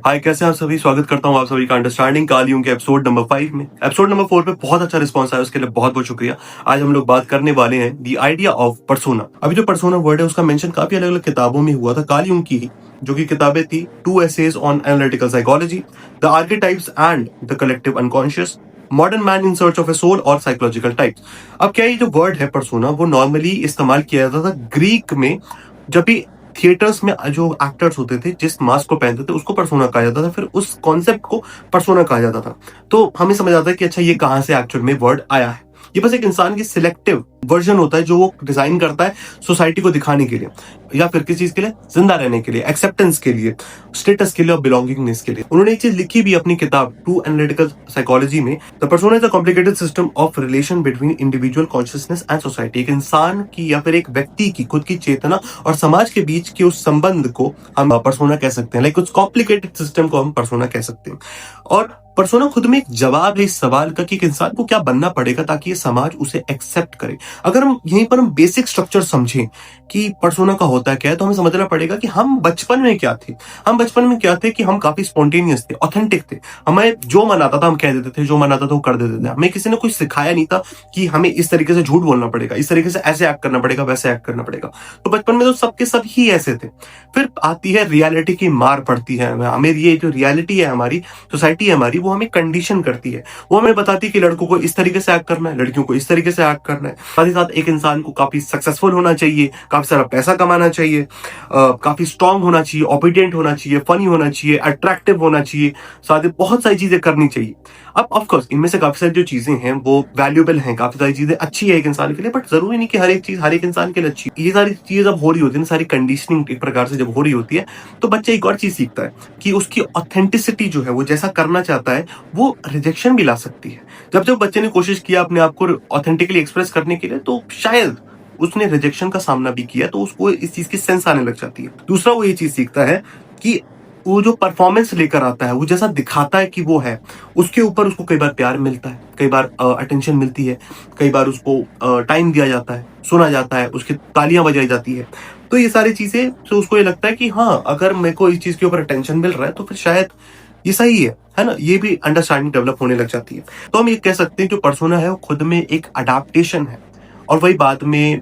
हाय, कैसे हैं आप सभी। स्वागत करता हूं आप सभी का अंडरस्टैंडिंग कालियों के एपिसोड नंबर 5 में। एपिसोड नंबर 4 पे बहुत अच्छा रिस्पांस आया, उसके लिए बहुत बहुत शुक्रिया। आज हम लोग बात करने वाले हैं द आइडिया ऑफ पर्सोना। अभी जो पर्सोना वर्ड है उसका मेंशन काफी अलग अलग किताबों में हुआ था, कालियों की ही, जो कि किताबें थी 2 essays on analytical psychology, the archetypes and the collective unconscious, modern man in search of a soul और साइकोलॉजिकल टाइप्स। अब क्या ये जो वर्ड है पर्सोना, वो नॉर्मली इस्तेमाल किया जाता था ग्रीक में। जब भी थिएटर्स में जो एक्टर्स होते थे, जिस मास्क को पहनते थे, उसको पर्सोना कहा जाता था। फिर उस कॉन्सेप्ट को पर्सोना कहा जाता था। तो हमें समझ आता है कि अच्छा, ये कहां से एक्चुअल में वर्ड आया है। ये बस एक इंसान की सिलेक्टिव वर्जन होता है जो वो डिजाइन करता है सोसाइटी को दिखाने के लिए, या फिर किसी चीज के लिए, जिंदा रहने के लिए, एक्सेप्टेंस के लिए, स्टेटस के लिए और बिलोंगिंगनेस के लिए। उन्होंने एक चीज लिखी भी अपनी किताब टू एनालिटिकल साइकोलॉजी में, the persona is a complicated system of relation between individual consciousness and society. एक इंसान की या फिर एक व्यक्ति की खुद की चेतना और समाज के बीच के उस संबंध को हम पर्सोना कह सकते हैं। लाइक कुछ कॉम्प्लिकेटेड सिस्टम को हम पर्सोना कह सकते हैं। और पर्सोना खुद में एक जवाब है इस सवाल का कि एक इंसान को क्या बनना पड़ेगा ताकि ये समाज उसे एक्सेप्ट करे। अगर हम यहीं पर हम बेसिक स्ट्रक्चर समझें कि पर्सोना का होता क्या है, तो हमें समझना पड़ेगा कि हम बचपन में क्या थे। हम बचपन में क्या थे कि हम काफी स्पॉन्टेनियस थे, ऑथेंटिक थे। हमें जो मन आता था हम कह देते थे, जो मन आता था वो कर देते थे। हमें किसी ने कुछ सिखाया नहीं था कि हमें इस तरीके से झूठ बोलना पड़ेगा, इस तरीके से ऐसे एक्ट करना पड़ेगा, वैसे एक्ट करना पड़ेगा। तो बचपन में तो सबके सब ही ऐसे थे। फिर आती है रियलिटी की मार पड़ती है हमें। ये जो रियलिटी है हमारी, सोसाइटी है हमारी, वो हमें कंडीशन करती है। वो हमें बताती है कि लड़कों को इस तरीके से एक्ट करना है, लड़कियों को इस तरीके से एक्ट करना है। साथ ही साथ एक इंसान को काफी सक्सेसफुल होना चाहिए, काफी सारा पैसा कमाना चाहिए, काफी स्ट्रांग होना चाहिए, ओबीडिएंट होना चाहिए, फनी होना चाहिए, अट्रैक्टिव होना चाहिए, साथ ही बहुत सारी चीजें करनी चाहिए। अब ऑफकोर्स इनमें से काफी सारी जो चीजें हैं वो वैल्यूएबल हैं, काफी सारी चीजें अच्छी है एक इंसान के लिए, बट जरूरी नहीं कि हर एक चीज हर एक इंसान के लिए अच्छी है। ये सारी चीजें जब हो रही होती है, सारी कंडीशनिंग एक प्रकार से जब हो रही होती है, तो बच्चा एक और चीज सीखता है कि उसकी ऑथेंटिसिटी जो है, वो जैसा करना चाहता है, वो रिजेक्शन भी ला सकती है। जब जब बच्चे ने कोशिश किया अपने आप को ऑथेंटिकली एक्सप्रेस करने के लिए, तो शायद उसने रिजेक्शन का सामना भी किया, तो उसको इस चीज की सेंस आने लग जाती है। दूसरा वो ये चीज सीखता है कि वो जो परफॉर्मेंस लेकर आता है, वो जैसा दिखाता है कि वो है, उसके ऊपर उसको कई बार प्यार मिलता है, कई बार अटेंशन मिलती है, कई बार उसको टाइम दिया जाता है, सुना जाता है, उसकी तालियां बजाई जाती है। तो ये सारी चीजें, तो उसको ये लगता है कि हाँ, अगर मेरे को इस चीज के ऊपर अटेंशन मिल रहा है तो फिर शायद ये सही है ना। ये भी अंडरस्टैंडिंग डेवलप होने लग जाती है। तो हम ये कह सकते हैं जो पर्सोना है वो खुद में एक अडेप्टेशन है, और वही बाद में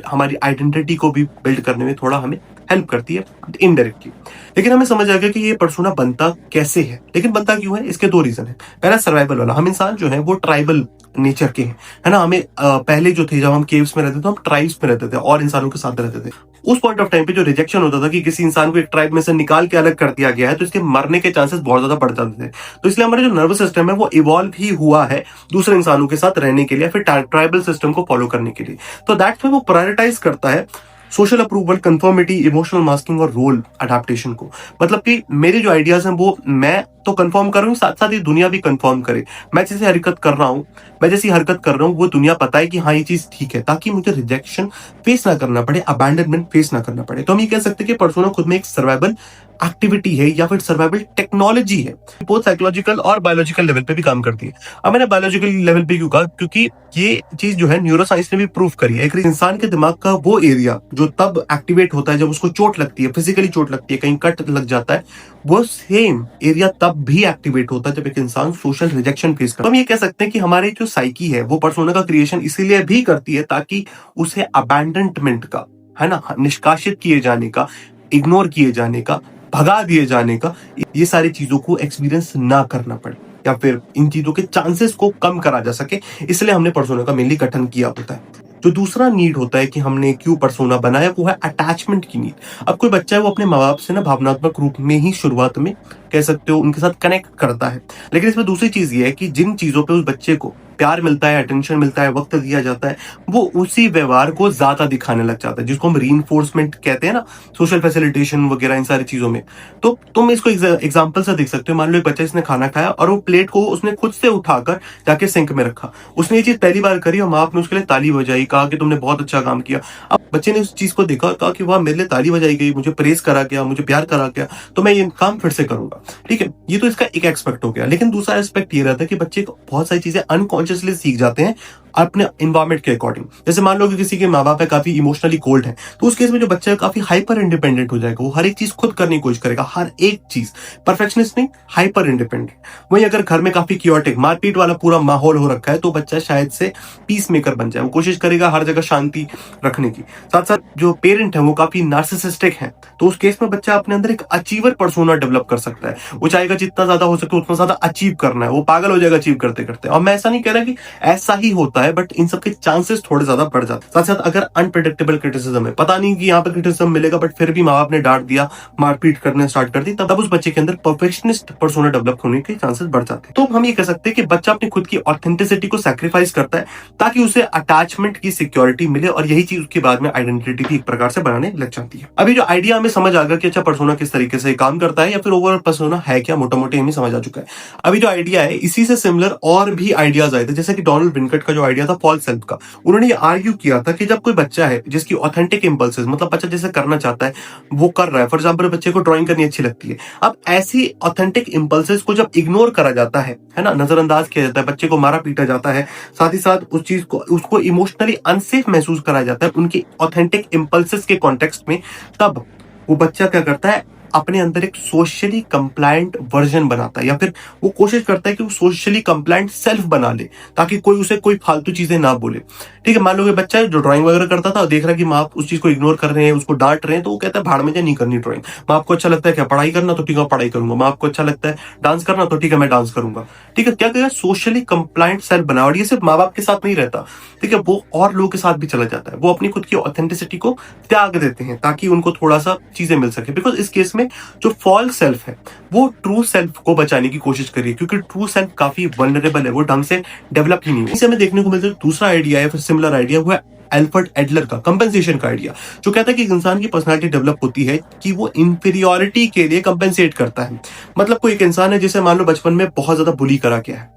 हमारी आइडेंटिटी को भी बिल्ड करने में थोड़ा हमें हेल्प करती है इनडायरेक्टली। लेकिन हमें समझ आ गया कि ये पर्सोना बनता कैसे है। लेकिन बनता क्यों है, इसके दो रीजन है। पहला सर्वाइवल वाला, हम इंसान जो है वो ट्राइबल नेचर के हैं, है ना। हमें पहले जो थे, जब हम केव्स में रहते थे, तो हम ट्राइब्स में रहते थे और इंसानों के साथ रहते थे। उस पॉइंट ऑफ टाइम पे जो रिजेक्शन होता था कि किसी इंसान को एक ट्राइब में से निकाल के अलग कर दिया गया है, तो इसके मरने के चांसेस बहुत ज्यादा बढ़ जाते थे। तो इसलिए हमारा जो नर्वस सिस्टम है वो इवॉल्व ही हुआ है दूसरे इंसानों के साथ रहने के लिए, फिर ट्राइबल सिस्टम को फॉलो करने के लिए। तो दैट्स व्हाई वो प्रायोरिटाइज करता है social approval, conformity, emotional masking और रोल अडेप्टेशन को। मतलब कि मेरे जो आइडियाज हैं वो मैं तो कंफर्म कर रहा हूँ, साथ साथ ये दुनिया भी कंफर्म करे। मैं जैसी हरकत कर रहा हूँ, वो दुनिया पता है कि हाँ, ये चीज ठीक है, ताकि मुझे रिजेक्शन फेस ना करना पड़े, अबैंडनमेंट फेस ना करना पड़े। तो हम ये कह सकते हैं कि पर्सोना खुद में एक सर्वाइवल एक्टिविटी है या फिर सर्वाइवल टेक्नोलॉजी है। बहुत साइकोलॉजिकल और बायोलॉजिकल लेवल पे भी काम करती है। अब मैंने बायोलॉजिकल लेवल पे क्यों कहा, क्योंकि ये चीज जो है न्यूरोसाइंस ने भी प्रूव करी है। एक इंसान के दिमाग का वो एरिया जो तब एक्टिवेट होता है जब उसको चोट लगती है, फिजिकली चोट लगती है, कहीं कट लग जाता है, वो सेम एरिया तब भी एक्टिवेट होता है जब एक इंसान सोशल रिजेक्शन फेस करता है। तो हम ये कह सकते हैं कि हमारी जो साइकी है वो पर्सोना का क्रिएशन इसीलिए भी करती है ताकि उसे अबैंडनमेंट का, है ना, निष्कासित किए जाने का, इग्नोर किए जाने का, भगा दिए जाने का, ये सारी चीजों को एक्सपीरियंस ना करना पड़े, या फिर इन चीजों के चांसेस को कम करा जा सके। इसलिए हमने पर्सोना का मेनली गठन किया होता है। जो दूसरा नीड होता है कि हमने क्यों पर्सोना बनाया, वो है अटैचमेंट की नीड। अब कोई बच्चा है वो अपने माँ बाप से ना भावनात्मक रूप में ही शुरुआत में कह सकते हो उनके साथ कनेक्ट करता है। लेकिन इसमें दूसरी चीज ये है कि जिन चीजों पे उस बच्चे को प्यार मिलता है, अटेंशन मिलता है, वक्त दिया जाता है, वो उसी व्यवहार को ज्यादा दिखाने लग जाता है, जिसको हम रीइंफोर्समेंट कहते हैं ना, सोशल फैसिलिटेशन वगैरह, इन सारी चीजों में। तो तुम इसको एग्जांपल से देख सकते हो। मान लो एक बच्चा, इसने खाना खाया और वो प्लेट को उसने खुद से उठाकर जाके सिंक में रखा। उसने ये चीज पहली बार करी और माँ बाप ने उसके लिए ताली बजाई, कहा कि तुमने बहुत अच्छा काम किया। अब बच्चे ने उस चीज को देखा और कहा कि वाह, मेरे लिए ताली बजाई गई, मुझे प्रेज करा गया, मुझे प्यार करा गया, तो मैं ये काम फिर से करूंगा। ठीक है, ये तो इसका एक एस्पेक्ट हो गया। लेकिन दूसरा एस्पेक्ट ये रहता है कि बच्चे बहुत सारी चीजें अनकॉन्शियसली सीख जाते हैं अपने इन्वायरमेंट के अकॉर्डिंग। जैसे मान लो कि किसी के माँ बाप है काफी इमोशनली कोल्ड है, तो उस केस में जो बच्चा है काफी हाइपर इंडिपेंडेंट हो जाएगा, वो हर एक चीज खुद करने की कोशिश करेगा, हर एक चीज, परफेक्शनिस्ट नहीं, हाइपर इंडिपेंडेंट। वही अगर घर में काफी क्योटिक मारपीट वाला पूरा माहौल हो रखा है, तो बच्चा शायद से पीस मेकर बन जाए, वो कोशिश करेगा हर जगह शांति रखने की। साथ साथ जो पेरेंट है वो काफी नार्सिसिस्टिक है, तो उस केस में बच्चा अपने अंदर एक अचीवर पर्सोना डेवलप कर सकता है। वो चाहेगा जितना ज्यादा हो सके उतना ज्यादा अचीव करना है, वो पागल हो जाएगा अचीव करते करते। और मैं ऐसा नहीं कह रहा कि ऐसा ही होता है, बट इन सबके चांसेस थोड़े ज्यादा बढ़ जाते हैं। साथ साथ अगर अनप्रिडिक्टेबल क्रिटिसिज्म है, पता नहीं कि यहाँ पे क्रिटिसिज्म मिलेगा, बट फिर भी माँ बाप ने डांट दिया, मारपीट करने स्टार्ट कर दी, तब उस बच्चे के अंदर परफेक्शनिस्ट पर्सोना डेवलप होने के चांसेस बढ़ जाते हैं। तो हम ये कह सकते हैं कि बच्चा अपनी खुद की ऑथेंटिसिटी को सैक्रिफाइस करता है ताकि उसे अटैचमेंट की सिक्योरिटी मिले, और यही चीज उसके बाद में आइडेंटिटी भी एक प्रकार से बनाने लग जाती है। अभी जो आइडिया हमें समझ आ गया कि अच्छा पर्सोना किस तरीके से काम करता है, या फिर ओवरऑल पर्सोना है क्या, मोटा मोटी हमें समझ आ चुका है। अभी जो आइडिया है इसी से सिमिलर और भी आइडियाज आए थे, जैसे कि डोनाल्ड विनकट का जो आइडिया था फॉल्स सेल्फ का। उन्होंने ये आर्ग्यू किया था कि जब कोई बच्चा है जिसकी ऑथेंटिक इंपल्सेस, मतलब बच्चा जैसे करना चाहता है वो कर रहा है, फॉर एग्जाम्पल बच्चे को ड्राइंग करनी अच्छी लगती है, अब ऐसी ऑथेंटिक इंपल्सेस को जब इग्नोर करा जाता है ना, नजरअंदाज किया जाता है, बच्चे को मारा पीटा जाता है, साथ ही साथ उस चीज को उसको इमोशनली अनसेफ महसूस कराया जाता है उनकी ऑथेंटिक इंपल्सेस के कॉन्टेक्स्ट में, तब वो बच्चा क्या करता है, अपने अंदर एक सोशली कंप्लायंट वर्जन बनाता है, या फिर वो कोशिश करता है कि वो सोशली कंप्लायंट सेल्फ बना ले, ताकि कोई उसे कोई फालतू चीजें ना बोले। ठीक है, मान लो कि बच्चा है जो ड्राइंग वगैरह करता था और देख रहा है कि माँ उस चीज को इग्नोर कर रहे हैं, उसको डांट रहे हैं, तो वो कहता है भाड़ में जा, नहीं करनी ड्राइंग। माँ आपको अच्छा लगता है क्या पढ़ाई करना, तो ठीक है पढ़ाई करूंगा। माँ आपको अच्छा लगता है डांस करना, तो ठीक है मैं डांस करूंगा। ठीक है, क्या करेगा, सोशली कंप्लायंट सेल्फ बना। और ये सिर्फ माँ बाप के साथ नहीं रहता, ठीक है, वो और लोगों के साथ भी चला जाता है। वो अपनी खुद की ऑथेंटिसिटी को त्याग देते हैं ताकि उनको थोड़ा सा चीजें मिल सके। बिकॉज इस केस में जो फॉल्स सेल्फ है वो ट्रू सेल्फ को बचाने की कोशिश करिए, क्योंकि ट्रू सेल्फ काफी वल्नरेबल है, वो ढंग से डेवलप ही नहीं हुआ। इसे हमें देखने को मिलता है दूसरा आइडिया है, फिर सिमिलर आइडिया हुआ एल्फ्रेड एडलर का कंपेंसेशन का आइडिया, जो कहता है कि इंसान की पर्सनालिटी डेवलप होती है कि वो इंफीरियोरिटी के लिए कंपेंसेट करता है। मतलब कोई एक इंसान है जिसे मान लो बचपन में बहुत ज्यादा बुली करा गया है,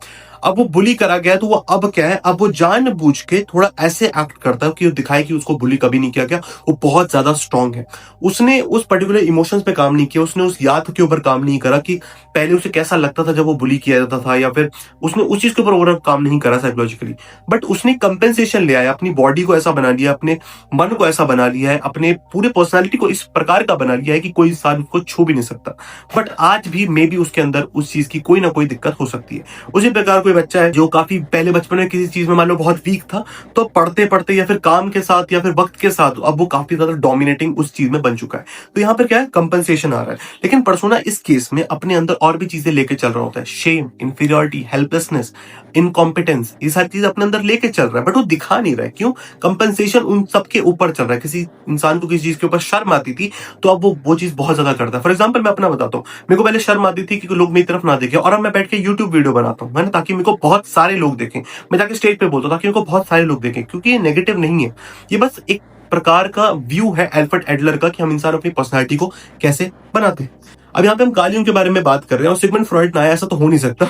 अब वो बुली करा गया है, तो वो अब क्या है, अब वो जानबूझ के थोड़ा ऐसे एक्ट करता है कि वो दिखाए कि उसको बुली कभी नहीं किया गया, वो बहुत ज्यादा स्ट्रांग है। उसने उस पर्टिकुलर इमोशंस पे काम नहीं किया, उसने उस याद के ऊपर काम नहीं करा कि पहले उसे कैसा लगता था जब वो बुली किया जाता था, या फिर उसने उस चीज के ऊपर ओवरऑल काम नहीं करा साइकोलॉजिकली, बट उसने कंपेंसेशन लिया है, अपनी बॉडी को ऐसा बना लिया, अपने मन को ऐसा बना लिया है, अपने पूरे पर्सनालिटी को इस प्रकार का बना लिया है कि कोई इंसान उसको छू भी नहीं सकता। बट आज भी मे बी उसके अंदर उस चीज की कोई ना कोई दिक्कत हो सकती है। उसी प्रकार कोई बच्चा है जो काफी पहले बचपन में किसी चीज में मान लो बहुत वीक था, तो पढ़ते पढ़ते या फिर काम के साथ या फिर वक्त के साथ अब वो काफी ज्यादा डोमिनेटिंग उस चीज में बन चुका है। तो यहाँ पर क्या है, कंपनसेशन आ रहा है। लेकिन पर्सोना इस केस में अपने अंदर और भी चीजें लेके चल रहा होता है, शेम, इंफीरियरिटी, हेल्पलेसनेस, इनकॉम्पिटेंस, ये सारी चीज अपने अंदर लेके चल रहा है, बट वो दिखा नहीं रहा है। क्यों? कंपनसेशन उन सबके ऊपर चल रहा है। किसी इंसान को किसी चीज के ऊपर शर्म आती थी, तो अब वो चीज बहुत ज्यादा करता है। फॉर एग्जाम्पल मैं अपना बताता हूँ, मेरे को पहले शर्म आती थी कि लोग मेरी तरफ ना देखें, और अब मैं बैठ के यूट्यूब वीडियो बनाता हूँ, है ना, ताकि मेरे को बहुत सारे लोग देखें। मैं जाके स्टेज पे बोलता हूँ ताकि उनको बहुत सारे लोग देखें, क्योंकि ये नेगेटिव नहीं है, ये बस एक प्रकार का व्यू है एल्फ्रेड एडलर का कि हम इंसान अपनी पर्सनालिटी को कैसे बनाते हैं। अब यहाँ पे हम कालियों के बारे में बात कर रहे हैं और सिगमंड फ्रॉइड ना आया ऐसा तो हो नहीं सकता,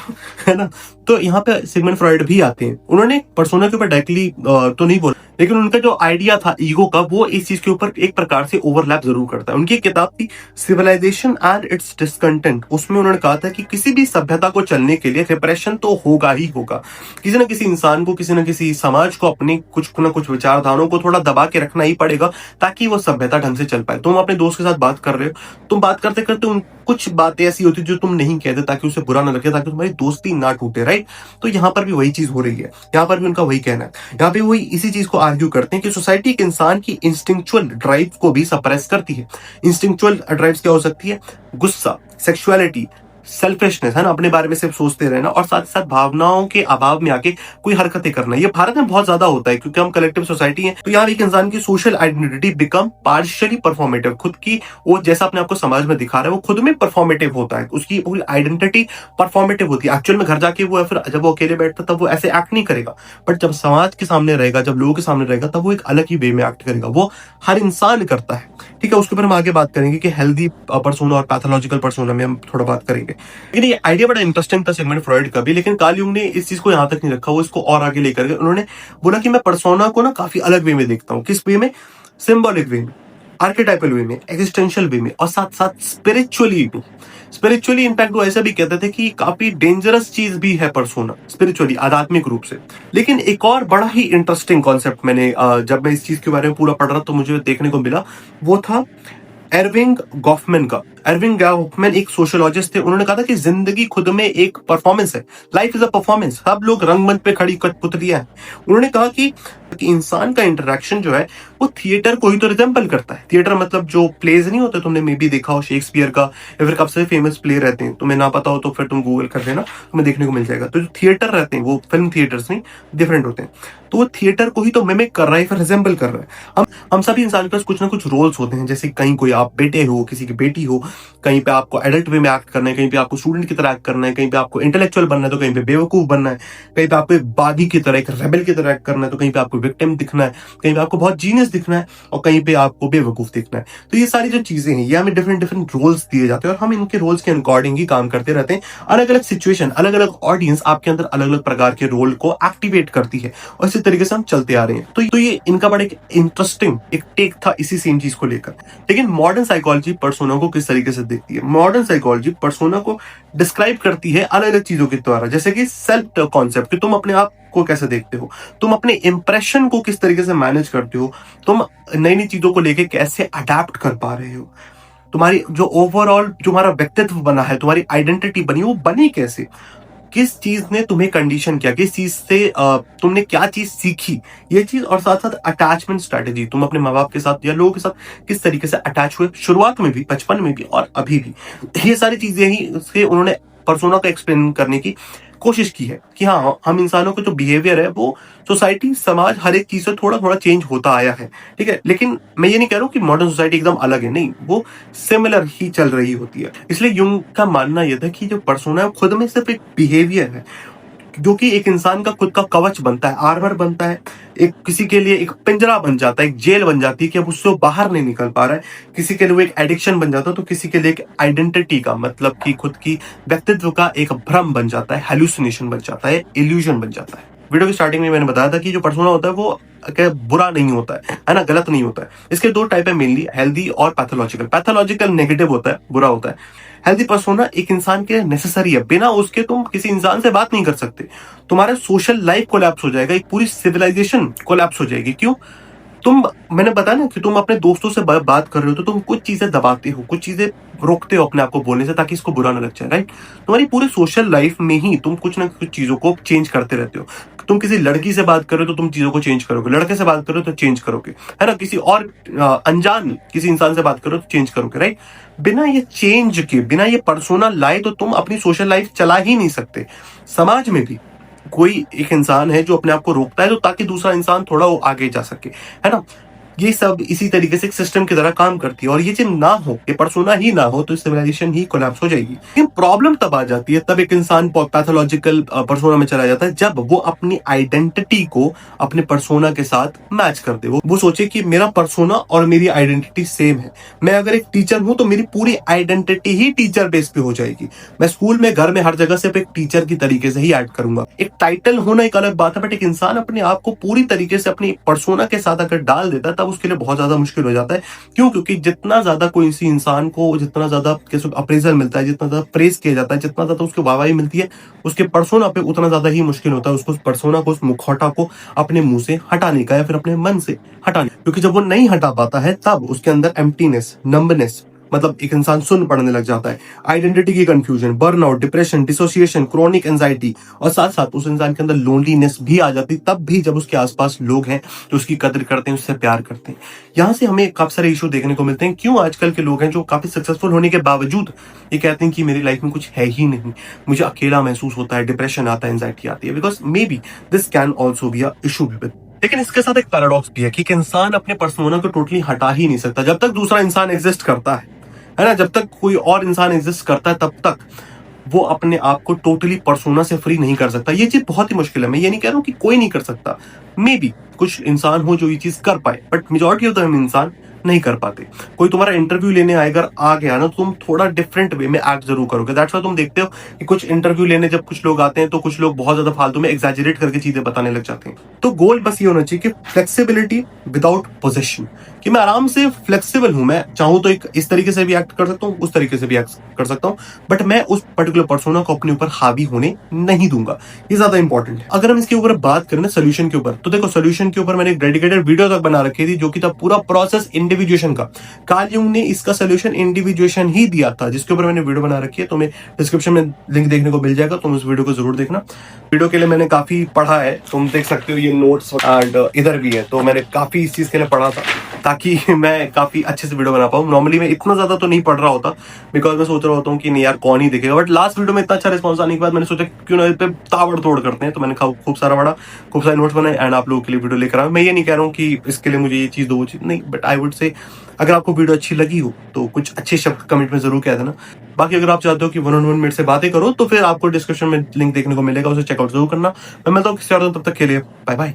है ना। तो यहाँ पे सिगमंड फ्रॉइड भी आते हैं। उन्होंने पर्सोना के ऊपर डायरेक्टली तो नहीं बोला, लेकिन उनका जो आइडिया था ईगो का, वो इस चीज के ऊपर एक प्रकार से ओवरलैप जरूर करता है। उनकी एक किताब थी सिविलाइजेशन एंड इट्स डिसकंटेंट, उसमें उन्होंने कहा था कि किसी भी सभ्यता को चलने के लिए रिप्रेशन तो होगा ही होगा। किसी न किसी इंसान को, किसी न किसी समाज को अपने कुछ न कुछ विचारधाराओं को थोड़ा दबा के रखना ही पड़ेगा ताकि वो सभ्यता ढंग से चल पाए। तुम अपने दोस्त के साथ बात कर रहे हो, तुम बात करते करते कुछ बातें ऐसी होती जो तुम नहीं कहते ताकि उसे बुरा ना लगे, ताकि तुम्हारी दोस्ती ना टूटे, राइट। तो यहाँ पर भी वही चीज हो रही है, यहाँ पर भी उनका वही कहना है। यहाँ पे वही इसी चीज को आर्ग्यू करते हैं कि सोसाइटी एक इंसान की इंस्टिंक्चुअल ड्राइव को भी सप्रेस करती है। इंस्टिंक्चुअल ड्राइव क्या हो सकती है? गुस्सा, सेक्सुअलिटी, सेल्फिशनेस, है ना, अपने बारे में सिर्फ सोचते रहना, और साथ ही साथ भावनाओं के अभाव में आके कोई हरकतें करना। ये भारत में बहुत ज्यादा होता है क्योंकि हम कलेक्टिव सोसाइटी है। तो यहाँ एक इंसान की social identity become partially performative, खुद की वो जैसा अपने आपको समाज में दिखा रहा है वो खुद में परफॉर्मेटिव होता है, उसकी पूरी आइडेंटिटी परफॉर्मेटिव होती है। एक्चुअल में घर जाके वो, फिर जब वो अकेले बैठता तब वो ऐसे एक्ट नहीं करेगा, बट जब समाज के सामने रहेगा, जब लोगों के सामने रहेगा, तब वो एक अलग ही वे में एक्ट करेगा। वो हर इंसान करता है, ठीक है। उसके ऊपर हम आगे बात करेंगे कि हेल्दी पर्सोना और पैथोलॉजिकल पर्सोना में हम थोड़ा बात करेंगे। लेकिन ये आइडिया बड़ा इंटरेस्टिंग था सिगमंड फ्रॉइड का भी, लेकिन कार्ल युंग ने इस चीज को यहां तक नहीं रखा, वो इसको और आगे लेकर गए। उन्होंने बोला कि मैं पर्सोना को ना काफी अलग वे में देखता हूँ। किस वे में? सिंबॉलिक वे में, आर्केटाइपल वे में, एग्जिस्टेंशियल वे में, और साथ साथ स्पिरिचुअली भी। स्पिरिचुअली इनफैक्ट वो ऐसा भी कहते थे कि काफी डेंजरस चीज भी है पर्सोना, स्पिरिचुअली, आध्यात्मिक रूप से। लेकिन एक और बड़ा ही इंटरेस्टिंग कॉन्सेप्ट मैंने जब मैं इस चीज के बारे में पूरा पढ़ रहा तो मुझे देखने को मिला, वो था एर्विंग गॉफमैन का। एर्विंग गॉफमैन एक सोशियोलॉजिस्ट थे। उन्होंने कहा था कि जिंदगी खुद में एक परफॉर्मेंस है, लाइफ इज अ परफॉर्मेंस। सब लोग रंगमंच पे खड़ी कठपुतलियां हैं। उन्होंने कहा कि इंसान का इंटरेक्शन जो है वो थिएटर को ही तो रिजेंबल करता है। थिएटर मतलब जो प्लेज नहीं होते, तुमने मे बी देखा हो शेक्सपियर का, या फिर काफी फेमस प्ले रहते हैं, तुम्हें ना पता हो तो फिर तुम गूगल कर लेना, तुम्हें देखने को मिल जाएगा। तो जो थिएटर रहते हैं वो फिल्म थिएटर्स नहीं, डिफरेंट होते हैं। तो वो थिएटर को ही तो मिमिक कर रहा है, फिर रिजेंबल कर रहा है। हम सभी इंसान के पास कुछ ना कुछ रोल्स होते हैं, जैसे कहीं कोई आप बेटे हो, किसी की बेटी हो, कहीं पे आपको एडल्ट वे में एक्ट करना है, कहीं पे आपको स्टूडेंट की तरह एक्ट करना है, कहीं पे आपको इंटेलेक्चुअल बनना है, तो कहीं पे बेवकूफ बनना है, कहीं पे आपको एक बागी की तरह, एक रेबल की तरह एक्ट करना है, तो कहीं पे आपको विक्टिम दिखना है, कहीं पे आपको बहुत जीनियस दिखना है, और कहीं पे आपको बेवकूफ दिखना है। तो ये सारी जो चीजें हैं, ये हमें डिफरेंट डिफरेंट रोल्स दिए जाते हैं, और हम इनके रोल्स के अकॉर्डिंग ही काम करते रहते हैं। अलग अलग सिचुएशन, अलग अलग ऑडियंस आपके अंदर अलग अलग प्रकार के रोल को एक्टिवेट करती है, और इसी तरीके से हम चलते आ रहे हैं। तो ये इनका बड़ा एक इंटरेस्टिंग एक टेक था इसी सेम चीज को लेकर। लेकिन मॉडर्न साइकोलॉजी पर्सोना को किस तरीके से देखती है? मॉडर्न साइकोलॉजी पर्सोना को डिस्क्राइब करती है अलग अलग चीजों के द्वारा, जैसे कि सेल्फ कॉन्सेप्ट, कि तुम अपने आप को कैसे देखते हो, तुम अपने इंप्रेशन को किस तरीके से मैनेज करते हो, तुम नई नई चीजों को लेके कैसे अडेप्ट कर पा रहे हो, तुम्हारी जो ओवरऑल जो हमारा व्यक्तित्व बना है, तुम्हारी आइडेंटिटी बनी, वो बनी कैसे, किस चीज ने तुम्हें कंडीशन किया, किस चीज से तुमने क्या चीज सीखी, ये चीज। और साथ साथ अटैचमेंट स्ट्रेटेजी, तुम अपने माँ बाप के साथ या लोगों के साथ किस तरीके से अटैच हुए, शुरुआत में भी, बचपन में भी, और अभी भी। ये सारी चीजें ही से उन्होंने पर्सोना को एक्सप्लेन करने की कोशिश की है कि हाँ, हम इंसानों का जो बिहेवियर है वो सोसाइटी, समाज, हर एक चीज से थोड़ा थोड़ा चेंज होता आया है, ठीक है। लेकिन मैं ये नहीं कह रहा हूँ कि मॉडर्न सोसाइटी एकदम अलग है, नहीं, वो सिमिलर ही चल रही होती है। इसलिए युंग का मानना यह था कि जो पर्सोना है खुद में सिर्फ एक बिहेवियर है, जो कि एक इंसान का खुद का कवच बनता है, आर्मर बनता है, एक किसी के लिए एक पिंजरा बन जाता है, एक जेल बन जाती है कि अब उससे बाहर नहीं निकल पा रहा है। किसी के लिए वो एक एडिक्शन बन जाता है, तो किसी के लिए एक आइडेंटिटी का मतलब कि खुद की व्यक्तित्व का एक भ्रम बन जाता है, हेलुसिनेशन बन जाता है, इल्यूजन बन जाता है। वीडियो की स्टार्टिंग में मैंने बताया था कि जो पर्सोना होता है वो बुरा नहीं होता है ना, गलत नहीं होता है। इसके दो टाइप है मेनली, हेल्दी और पैथोलॉजिकल। पैथोलॉजिकल नेगेटिव होता है, बुरा होता है। हेल्दी पर्सोना एक इंसान के लिए नेसेसरी है, बिना उसके तुम किसी इंसान से बात नहीं कर सकते। तुम्हारा सोशल लाइफ कोलैप्स हो जाएगा, एक पूरी सिविलाइजेशन कोलैप्स हो जाएगी। क्यों? मैंने बताया ना कि तुम अपने दोस्तों से बात कर रहे हो तो तुम कुछ चीजें दबाते हो, कुछ चीजें रोकते हो अपने आप को बोलने से, ताकि इसको बुरा ना लग जाए, राइट। तुम्हारी पूरी सोशल लाइफ में ही तुम कुछ ना कुछ चीजों को चेंज करते रहते हो। तुम किसी लड़की से बात कर रहे हो तो तुम चीजों को चेंज करोगे, लड़के से बात करो तो चेंज करोगे, है ना, किसी और अनजान किसी इंसान से बात करो तो चेंज करोगे, राइट। बिना ये चेंज के, बिना ये पर्सोना लाए तो तुम अपनी सोशल लाइफ चला ही नहीं सकते। समाज में भी कोई एक इंसान है जो अपने आप को रोकता है, तो ताकि दूसरा इंसान थोड़ा वो आगे जा सके, है ना। ये सब इसी तरीके से एक सिस्टम की तरह काम करती है, और ये जब ना हो, ये पर्सोना ही ना हो, तो सिविलाइजेशन ही कोलैप्स हो जाएगी। लेकिन प्रॉब्लम तब आ जाती है, तब एक इंसान पैथोलॉजिकल पर्सोना में चला जाता है, जब वो अपनी आइडेंटिटी को अपने पर्सोना के साथ मैच कर दे। वो सोचे कि मेरा पर्सोना और मेरी आइडेंटिटी सेम है। मैं अगर एक टीचर हूं तो मेरी पूरी आइडेंटिटी ही टीचर बेस पे हो जाएगी। मैं स्कूल में, घर में, हर जगह सिर्फ एक टीचर की तरीके से ही एक्ट करूंगा। एक टाइटल होना एक अलग बात है, बट एक इंसान अपने आप को पूरी तरीके से अपनी पर्सोना के साथ अगर डाल देता है, तब उसके लिए बहुत ज्यादा मुश्किल हो जाता है। क्यों? क्योंकि जितना ज्यादा कोई इसी इंसान को, जितना ज्यादा अप्रेजल मिलता है, जितना ज्यादा प्रेस किया जाता है, जितना ज्यादा उसको वाहवाही मिलती है, उसके पर्सोना पे उतना ज्यादा ही मुश्किल होता है उसको, उस पर्सोना को, उस मुखौटा को अपने मुंह से हटाने का, या फिर अपने मन से हटाने। क्योंकि जब वो नहीं हटा पाता है, तब उसके अंदर एम्प्टीनेस, नंबनेस, मतलब एक इंसान सुन्न पड़ने लग जाता है, आइडेंटिटी की confusion, burnout, depression, dissociation, chronic anxiety, और साथ साथ उस इंसान के अंदर लोनलीनेस भी आ जाती, तब भी जब उसके आसपास लोग हैं जो उसकी कदर करते हैं, उससे प्यार करते हैं। यहाँ से हमें काफी सारे इशू देखने को मिलते हैं। क्यों आजकल के लोग हैं जो काफी सक्सेसफुल होने के बावजूद ये कहते हैं कि मेरी लाइफ में कुछ है ही नहीं, मुझे अकेला महसूस होता है, डिप्रेशन आता है, एंजाइटी आती है, because may be this can also be a issue with. लेकिन इसके साथ एक पैराडॉक्स भी है कि इंसान अपने पर्सोना को टोटली हटा ही नहीं सकता जब तक दूसरा इंसान एग्जिस्ट करता है ना। जब तक कोई और इंसान एग्जिस्ट करता है, तब तक वो अपने आप को टोटली पर्सोना से फ्री नहीं कर सकता। ये चीज बहुत ही मुश्किल है। मैं ये नहीं कह रहा हूं कि कोई नहीं कर सकता, मे बी कुछ इंसान हो जो ये चीज कर पाए, बट मेजॉरिटी ऑफ द इंसान नहीं कर पाते। कोई तुम्हारा इंटरव्यू लेने अगर आ गया ना, तो तुम थोड़ा डिफरेंट वे में एक्ट जरूर करोगे। दैट्स व्हाई तुम देखते हो कि कुछ इंटरव्यू लेने जब कुछ लोग आते हैं, तो कुछ लोग बहुत ज्यादा फालतू में एग्जैजरेट करके चीजें बताने लग जाते हैं। तो गोल बस ये होना चाहिए कि फ्लेक्सिबिलिटी विदाउट पोजेशन, कि मैं आराम से फ्लेक्सिबल हूं। मैं चाहूं तो एक इस तरीके से भी एक्ट कर सकता हूं, उस तरीके से भी एक्ट कर सकता हूं, बट मैं उस पर्टिकुलर पर्सोना को अपने ऊपर हावी होने नहीं दूंगा। ये ज्यादा इंपॉर्टेंट है। अगर हम इसके ऊपर बात करें ना सोल्यूशन के ऊपर, तो देखो सोल्यूशन के ऊपर मैंने एक डेडिकेटेड वीडियो तक बना रखी थी, जो कि था पूरा प्रोसेस इंडिविजुएशन का। कार्ल युंग ने इसका सोल्यूशन इंडिविजुएशन ही दिया था, जिसके ऊपर मैंने वीडियो बना रखी है। तुम्हें डिस्क्रिप्शन में लिंक देखने को मिल जाएगा, तुम उस वीडियो को जरूर देखना। वीडियो के लिए मैंने काफी पढ़ा है, तुम देख सकते हो ये नोट्स एंड इधर भी है, तो मैंने काफी इस चीज के लिए पढ़ा था ताकि मैं काफी अच्छे से वीडियो बना पाऊँ। नॉर्मली मैं इतना ज्यादा तो नहीं पढ़ रहा होता, बिकॉज मैं सोच रहा होता हूँ कि नहीं यार कौन ही देखेगा, बट लास्ट वीडियो में इतना अच्छा रिस्पॉन्स आने के बाद मैंने सोचा क्यों ना इस पे ताबड़तोड़ करते हैं। तो मैंने खूब सारा बड़ा खूब सारे नोट्स बनाए एंड आप लोगों के लिए वीडियो लेकर आया। मैं ये नहीं कह रहा हूँ कि इसके लिए मुझे ये चीज दो वो चीज नहीं, बट आई वुड से अगर आपको वीडियो अच्छी लगी हो तो कुछ अच्छे शब्द कमेंट में जरूर कह देना। बाकी अगर आप चाहते हो कि 1-on-1 मेरे से बातें करो, तो फिर आपको डिस्क्रिप्शन में लिंक देखने को मिलेगा, उसे चेकआउट जरूर करना। मैं मिलता हूँ किसी और दिन, तब तक के लिए बाय बाय।